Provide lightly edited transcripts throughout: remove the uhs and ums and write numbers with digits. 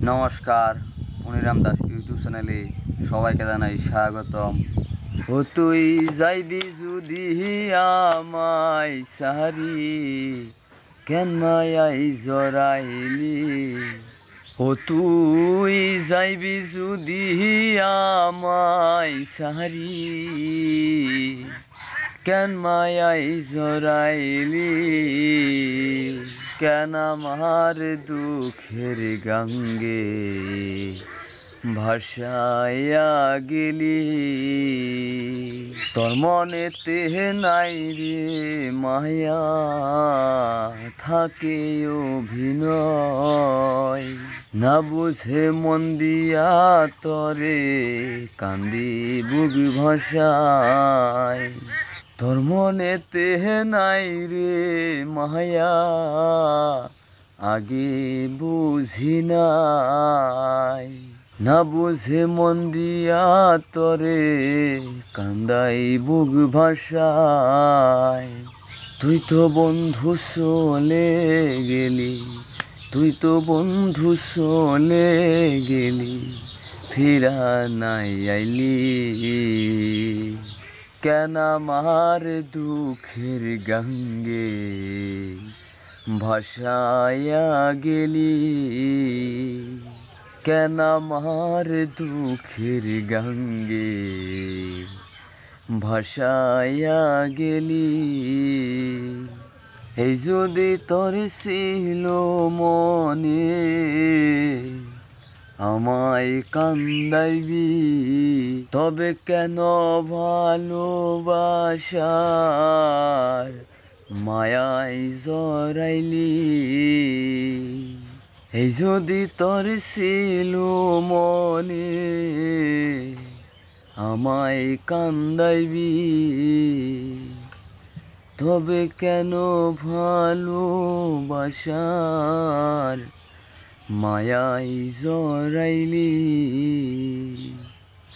নমস্কার, মনিরাম দাস ইউটিউব চ্যানেলে সবাইকে জানাই স্বাগতম। ও তুই যাইবি যদি আমায় সারি, কেন মায়াই জড়াইলি। ও তুই যাইবি যদি আমায় সারি, কেন মায়াই জড়াইলি। কেন আমার দুঃখের গঙ্গে ভাসাইয়া গেলি। তোর মনেতে নাই রে মায়া, থাকে অভিনয়। না বুঝে মন দিয়া তরে কান্দি বুক ভাসায়। তোর মনেতে নাই রে মায়া, আগে বুঝি নাই। না বুঝে মন দিয়া তরে কান্দাই বুক ভাসায়। তুই তো বন্ধু চলে গেলি, তুই তো বন্ধু চলে গেলি, ফিরা নাই আইলি। কেন আমার দুঃখের গঙ্গে ভাসাইয়া গেলি। কেন আমার দুঃখের গঙ্গে ভাসাইয়া গেলি। এই যদি তোর ছিল মনে আমায় কান্দাইবি, তবে কেন ভালোবাসার মায়াই জড়াইলি। এই যদি তোর ছিল মনে আমায় কান্দাইবি, তবে কেন ভালোবাসার মায়াই জড়াইলি।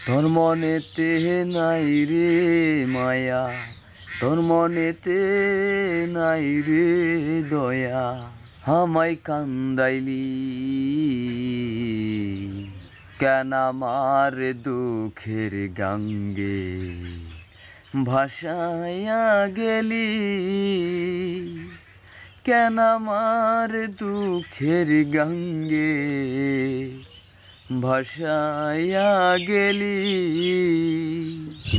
তোর মনেতে নাই রে মায়া, তোর মনেতে নাই রে দয়া, আমায় কান্দাইলি। কেন আমার দুঃখের গঙ্গে ভাসাইয়া গেলি। কেন আমার দুঃখের গঙ্গে ভাসাইয়া গেলি।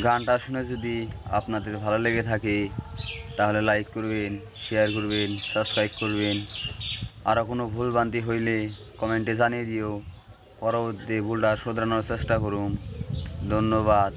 গানটা শুনে যদি আপনাদের ভালো লেগে থাকে তাহলে লাইক করবেন, শেয়ার করবেন, সাবস্ক্রাইব করবেন। আরও কোনো ভুলভ্রান্তি হইলে কমেন্টে জানিয়ে দিও, পরবর্তী ভুলটা শোধরানোর চেষ্টা করুন। ধন্যবাদ।